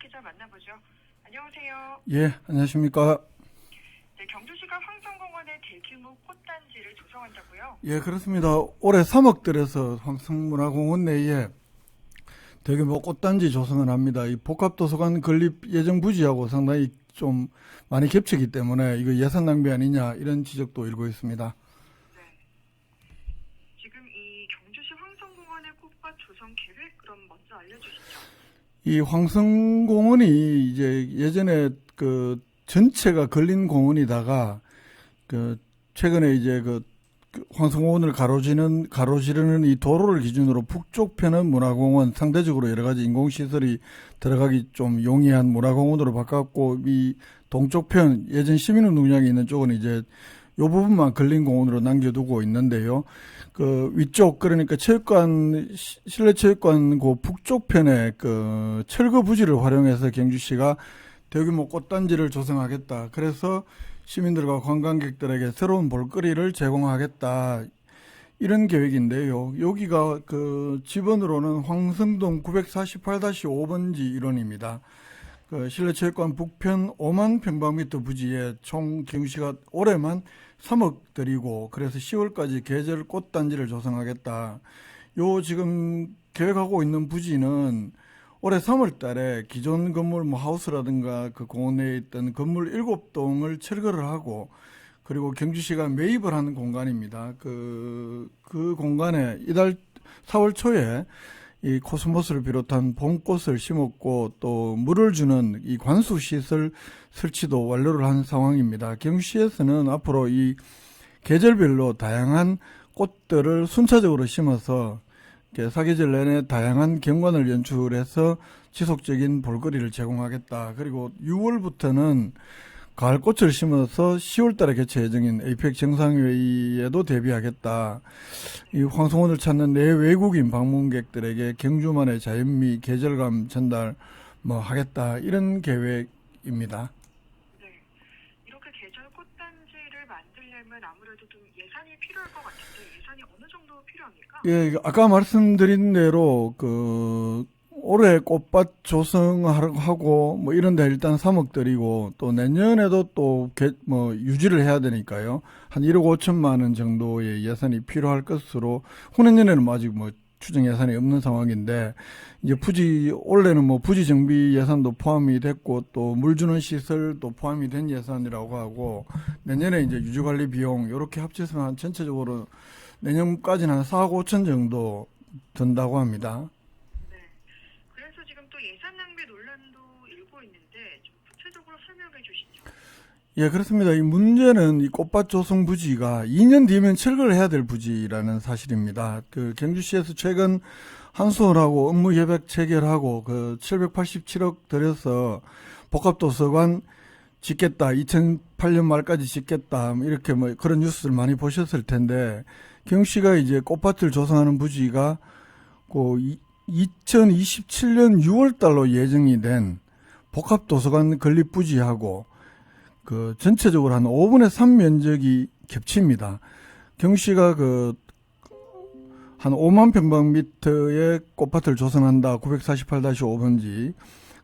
기자 만나보죠. 안녕하세요. 예, 안녕하십니까. 네, 경주시가 황성공원에 대규모 꽃단지를 조성한다고요? 예, 그렇습니다. 올해 3억 들여서 황성문화공원 내에 대규모 꽃단지 조성을 합니다. 이 복합도서관 건립 예정 부지하고 상당히 좀 많이 겹치기 때문에 이거 예산 낭비 아니냐 이런 지적도 일고 있습니다. 네. 지금 이 경주시 황성공원의 꽃밭 조성 계획 그럼 먼저 알려주시죠. 이 황성공원이 이제 예전에 그 전체가 걸린 공원이다가 그 최근에 이제 그 황성공원을 가로지르는 이 도로를 기준으로 북쪽편은 문화공원, 상대적으로 여러 가지 인공시설이 들어가기 좀 용이한 문화공원으로 바꿨고, 이 동쪽편 예전 시민운동장이 있는 쪽은 이제 요 부분만 걸린 공원으로 남겨두고 있는데요. 그 위쪽, 그러니까 체육관, 실내체육관 그 북쪽편에 그 철거 부지를 활용해서 경주시가 대규모 꽃단지를 조성하겠다. 그래서 시민들과 관광객들에게 새로운 볼거리를 제공하겠다. 이런 계획인데요. 여기가 그 지번으로는 황성동 948-5번지 일원입니다. 그 실내체육관 북편 5만 평방미터 부지에 총 경주시가 올해만 3억 들이고 그래서 10월까지 계절 꽃단지를 조성하겠다. 요 지금 계획하고 있는 부지는 올해 3월 달에 기존 건물 뭐 하우스라든가 그 공원 내에 있던 건물 7동을 철거를 하고 그리고 경주시가 매입을 하는 공간입니다. 그 공간에 이달 4월 초에 이 코스모스를 비롯한 봄꽃을 심었고 또 물을 주는 이 관수 시설 설치도 완료를 한 상황입니다. 경주시에서는 앞으로 이 계절별로 다양한 꽃들을 순차적으로 심어서 사계절 내내 다양한 경관을 연출해서 지속적인 볼거리를 제공하겠다. 그리고 6월부터는 가을꽃을 심어서 10월 달에 개최 예정인 APEC 정상회의에도 대비하겠다. 이 황성원을 찾는 내외국인 방문객들에게 경주만의 자연미, 계절감 전달 하겠다. 이런 계획입니다. 네. 이렇게 계절 꽃단지를 만들려면 아무래도 좀 예산이 필요할 것 같은데 예산이 어느 정도 필요합니까? 예, 아까 말씀드린 대로 올해 꽃밭 조성하고 이런 데 일단 3억 들이고 또 내년에도 또 유지를 해야 되니까요. 한 1억 5천만 원 정도의 예산이 필요할 것으로 후내년에는 아직 추정 예산이 없는 상황인데 이제 올해는 부지 정비 예산도 포함이 됐고 또 물 주는 시설도 포함이 된 예산이라고 하고 내년에 이제 유지관리 비용 이렇게 합쳐서 한 전체적으로 내년까지는 한 4억 5천 정도 든다고 합니다. 그래서 지금 또 예산 낭비 논란도 일고 있는데 좀 구체적으로 설명해 주시죠. 예, 그렇습니다. 이 문제는 이 꽃밭 조성 부지가 2년 뒤면 철거를 해야 될 부지라는 사실입니다. 그 경주시에서 최근 한수원하고 업무 협약 체결하고 787억 들여서 복합도서관 짓겠다. 2008년 말까지 짓겠다. 이렇게 그런 뉴스를 많이 보셨을 텐데 경주시가 이제 꽃밭을 조성하는 부지가 2027년 6월 달로 예정이 된 복합도서관 건립 부지하고 전체적으로 한 5분의 3 면적이 겹칩니다. 경주시가 한 5만 평방미터의 꽃밭을 조성한다. 948-5번지.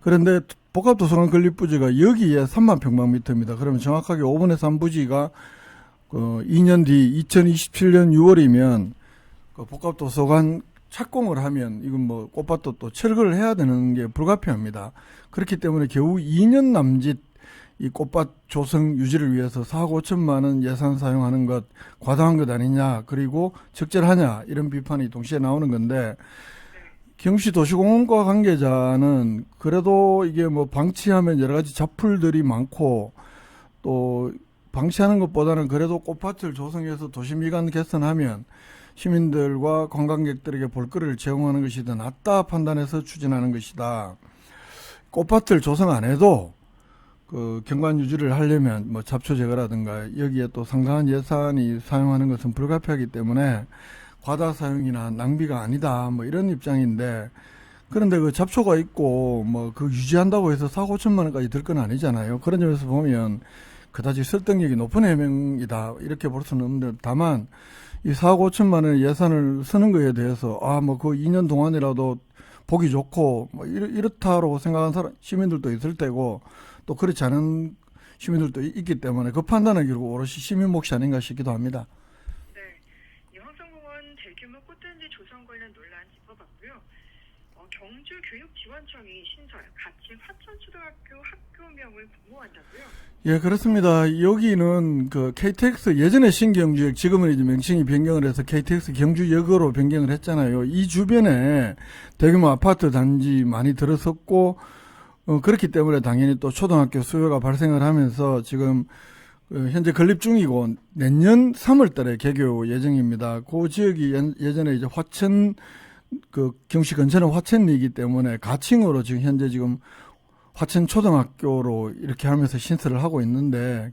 그런데 복합도서관 건립 부지가 여기에 3만 평방미터입니다. 그러면 정확하게 5분의 3 부지가 2년 뒤 2027년 6월이면 복합도서관 착공을 하면 이건 꽃밭도 또 철거를 해야 되는 게 불가피합니다. 그렇기 때문에 겨우 2년 남짓 이 꽃밭 조성 유지를 위해서 4억 5천만 원 예산 사용하는 것 과다한 것 아니냐, 그리고 적절하냐 이런 비판이 동시에 나오는 건데 경주시 도시공원과 관계자는 그래도 이게 방치하면 여러 가지 잡풀들이 많고 또 방치하는 것보다는 그래도 꽃밭을 조성해서 도시미관 개선하면 시민들과 관광객들에게 볼거리를 제공하는 것이 더 낫다 판단해서 추진하는 것이다. 꽃밭을 조성 안 해도 경관 유지를 하려면 잡초 제거라든가 여기에 또 상당한 예산이 사용하는 것은 불가피하기 때문에 과다 사용이나 낭비가 아니다. 이런 입장인데 그런데 잡초가 있고 유지한다고 해서 4억 5천만 원까지 들 건 아니잖아요. 그런 점에서 보면 그다지 설득력이 높은 해명이다. 이렇게 볼 수는 없는데 다만 이 4억 5천만 원의 예산을 쓰는 거에 대해서 그 2년 동안이라도 보기 좋고 뭐 이렇다고 생각하는 시민들도 있을 테고 또 그렇지 않은 시민들도 있기 때문에 그 판단은 결국 오롯이 시민 몫이 아닌가 싶기도 합니다. 네, 이 황성공원 대규모 꽃단지 조성 관련 논란 짚어봤고요. 경주 교육지원청이 신설 가칭 화천초등학교 학교명을 공모한다고요? 예, 그렇습니다. 여기는 그 KTX 예전에 신경주역 지금은 이제 명칭이 변경을 해서 KTX 경주역으로 변경을 했잖아요. 이 주변에 대규모 아파트 단지 많이 들어섰고 그렇기 때문에 당연히 또 초등학교 수요가 발생을 하면서 지금 현재 건립 중이고 내년 3월 달에 개교 예정입니다. 그 지역이 예전에 이제 화천 경시 근처는 화천이기 때문에 가칭으로 지금 현재 화천초등학교로 이렇게 하면서 신설을 하고 있는데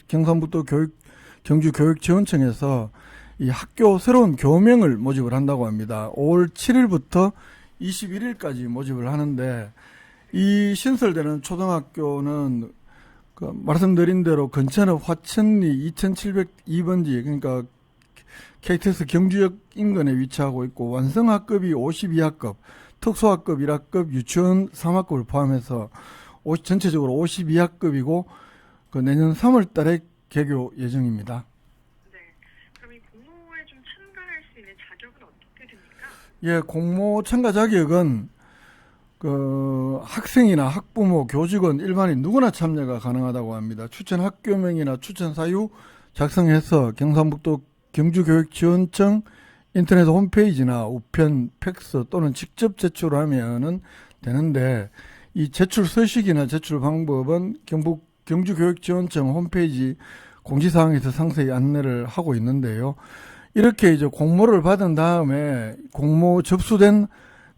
경상북도 경주교육지원청에서 이 학교 새로운 교명을 모집을 한다고 합니다. 5월 7일부터 21일까지 모집을 하는데 이 신설되는 초등학교는 말씀드린 대로 근처는 화천리 2702번지 그러니까 KTX 경주역 인근에 위치하고 있고 완성학급이 52학급, 특수학급 1학급, 유치원 3학급을 포함해서 전체적으로 52학급이고 내년 3월 달에 개교 예정입니다. 네, 그럼 이 공모에 좀 참가할 수 있는 자격은 어떻게 됩니까? 예, 공모 참가 자격은 학생이나 학부모, 교직원, 일반인 누구나 참여가 가능하다고 합니다. 추천 학교명이나 추천 사유 작성해서 경상북도 경주교육지원청 인터넷 홈페이지나 우편, 팩스 또는 직접 제출하면은 되는데 이 제출 서식이나 제출 방법은 경주교육지원청 홈페이지 공지사항에서 상세히 안내를 하고 있는데요. 이렇게 이제 공모를 받은 다음에 공모 접수된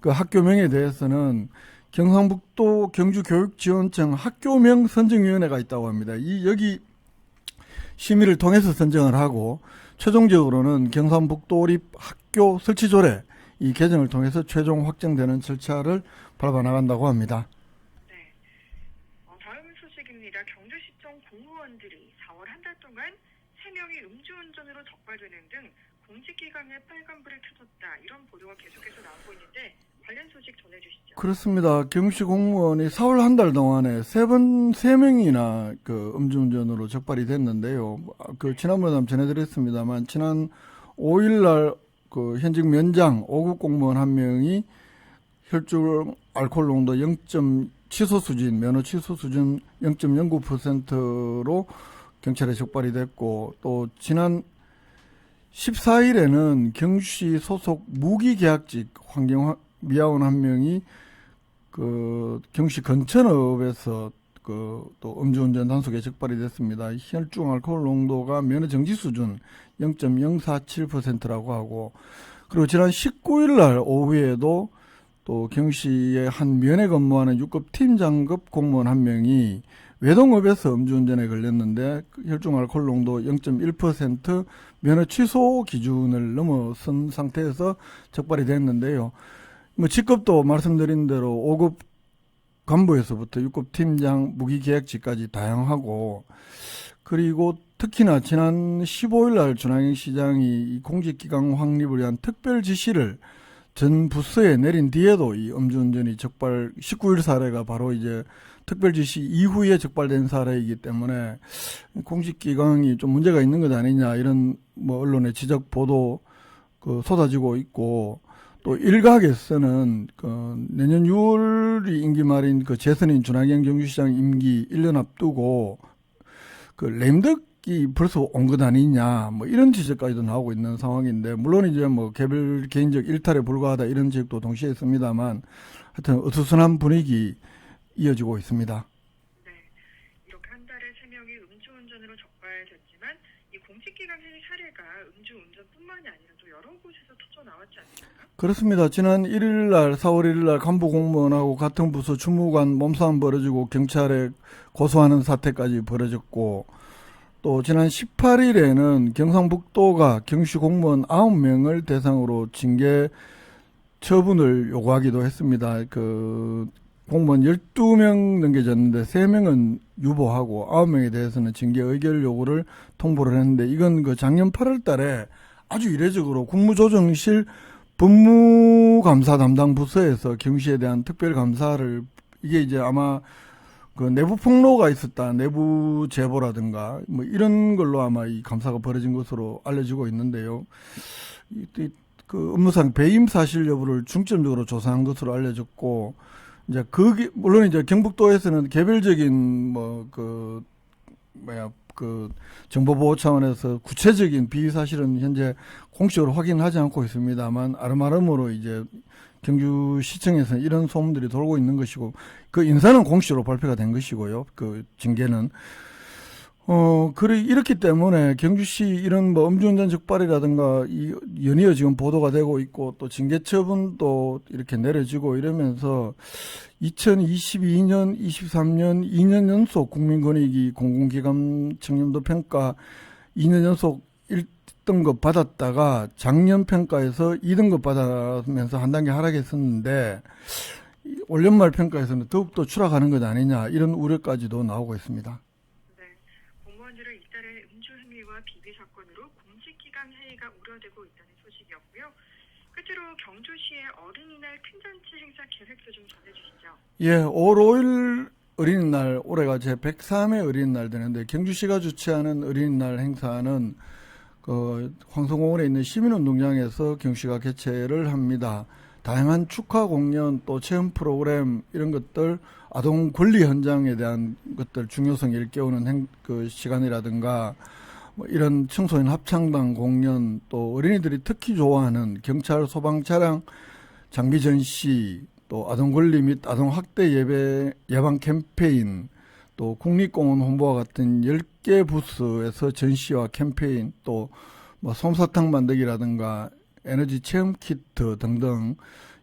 그 학교명에 대해서는 경상북도 경주교육지원청 학교명 선정위원회가 있다고 합니다. 여기 심의를 통해서 선정을 하고 최종적으로는 경상북도립 학교 설치조례 이 개정을 통해서 최종 확정되는 절차를 밟아 나간다고 합니다. 네, 다음 소식입니다. 경주시청 공무원들이 4월 한 달 동안 3명이 음주운전으로 적발되는 등 공직기강에 빨간불을 켜졌다 이런 보도가 계속해서 나오고 있는데 관련 소식 전해주시죠. 그렇습니다. 경시 공무원이 4월 한 달 동안에 3명이나 음주운전으로 적발이 됐는데요. 지난번에 한번 전해드렸습니다만, 지난 5일날 현직 면장 5급 공무원 한 명이 혈중 알코올 농도 취소 수준, 면허 취소 수준 0.09%로 경찰에 적발이 됐고, 또 지난 14일에는 경시 소속 무기계약직 미화원 한 명이 경시 건천읍에서 또 음주운전 단속에 적발이 됐습니다. 혈중 알코올 농도가 면허 정지 수준 0.047%라고 하고, 그리고 지난 19일 날 오후에도 또 경시의 한 면에 근무하는 6급 팀장급 공무원 한 명이 외동읍에서 음주운전에 걸렸는데 혈중 알코올 농도 0.1% 면허 취소 기준을 넘어선 상태에서 적발이 됐는데요. 직급도 말씀드린 대로 5급 간부에서부터 6급 팀장 무기계약직까지 다양하고, 그리고 특히나 지난 15일 날 준하영 시장이 이 공직기강 확립을 위한 특별 지시를 전 부서에 내린 뒤에도 이 음주운전이 19일 사례가 바로 이제 특별 지시 이후에 적발된 사례이기 때문에 공직기강이 좀 문제가 있는 것 아니냐 이런 언론의 지적 보도 쏟아지고 있고, 또 일각에서는 내년 6월이 임기 말인 재선인 준하경 경주시장 임기 1년 앞두고 램덕이 벌써 온 것 아니냐 이런 지적까지도 나오고 있는 상황인데, 물론 이제 개별 개인적 일탈에 불과하다 이런 지적도 동시에 있습니다만 하여튼 어수선한 분위기 이어지고 있습니다. 네, 이렇게 한 달에 3명이 음주운전으로 적발됐지만 이 공직기강 행위 사례가 음주운전뿐만이 아니라 또 여러 곳에서 터져 나왔지 않습니까? 그렇습니다. 지난 1일 날 4월 1일 날 간부 공무원하고 같은 부서 주무관 몸싸움 벌어지고 경찰에 고소하는 사태까지 벌어졌고, 또 지난 18일에는 경상북도가 경시 공무원 9명을 대상으로 징계 처분을 요구하기도 했습니다. 공무원 12명 넘겨졌는데 3명은 유보하고 9명에 대해서는 징계 의결 요구를 통보를 했는데, 이건 작년 8월 달에 아주 이례적으로 국무조정실 법무감사 담당 부서에서 경시에 대한 특별 감사를 이게 이제 아마 그 내부 폭로가 있었다, 내부 제보라든가 뭐 이런 걸로 아마 이 감사가 벌어진 것으로 알려지고 있는데요. 그 업무상 배임 사실 여부를 중점적으로 조사한 것으로 알려졌고, 이제 그게 물론 이제 경북도에서는 개별적인 그 정보보호 차원에서 구체적인 비위 사실은 현재 공식으로 확인하지 않고 있습니다만 아름아름으로 이제 경주시청에서는 이런 소문들이 돌고 있는 것이고, 그 인사는 공식으로 발표가 된 것이고요. 그 징계는 그래 이렇기 때문에 경주시 이런 뭐 음주운전 적발이라든가 이 연이어 지금 보도가 되고 있고 또 징계 처분도 이렇게 내려지고 이러면서 2022년, 23년 2년 연속 국민권익위 공공기관 청렴도 평가 2년 연속 1등급 받았다가 작년 평가에서 2등급 받으면서 한 단계 하락했었는데 올 연말 평가에서는 더욱더 추락하는 것 아니냐 이런 우려까지도 나오고 있습니다. 공무원들은 잇따른 음주 행위와 비비 사건으로 공직기관 회의가 우려되고 있다는 소식이었고요. 끝으로 경주시의 어린이날 큰 잔치 행사 계획도 좀 전해주시죠. 예, 5월 5일 어린이날, 올해가 제 103회 어린이날 되는데 경주시가 주최하는 어린이날 행사는 그 황성공원에 있는 시민운동장에서 경주시가 개최를 합니다. 다양한 축하 공연 또 체험 프로그램 이런 것들 아동 권리 현장에 대한 것들 중요성을 일깨우는 그 시간이라든가 뭐 이런 청소년 합창단 공연 또 어린이들이 특히 좋아하는 경찰 소방 차량 장비 전시 또 아동 권리 및 아동 학대 예방 캠페인 또 국립공원 홍보와 같은 10개 부스에서 전시와 캠페인 또 뭐 솜사탕 만들기라든가 에너지 체험 키트 등등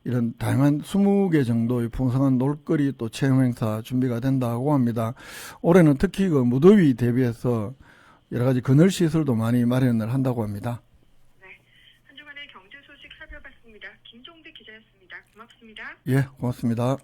이런 다양한 20개 정도의 풍성한 놀거리 또 체험 행사 준비가 된다고 합니다. 올해는 특히 그 무더위 대비해서 여러 가지 그늘 시설도 많이 마련을 한다고 합니다. 네, 한 주간의 경제 소식 살펴봤습니다. 김종대 기자였습니다. 고맙습니다. 예, 고맙습니다.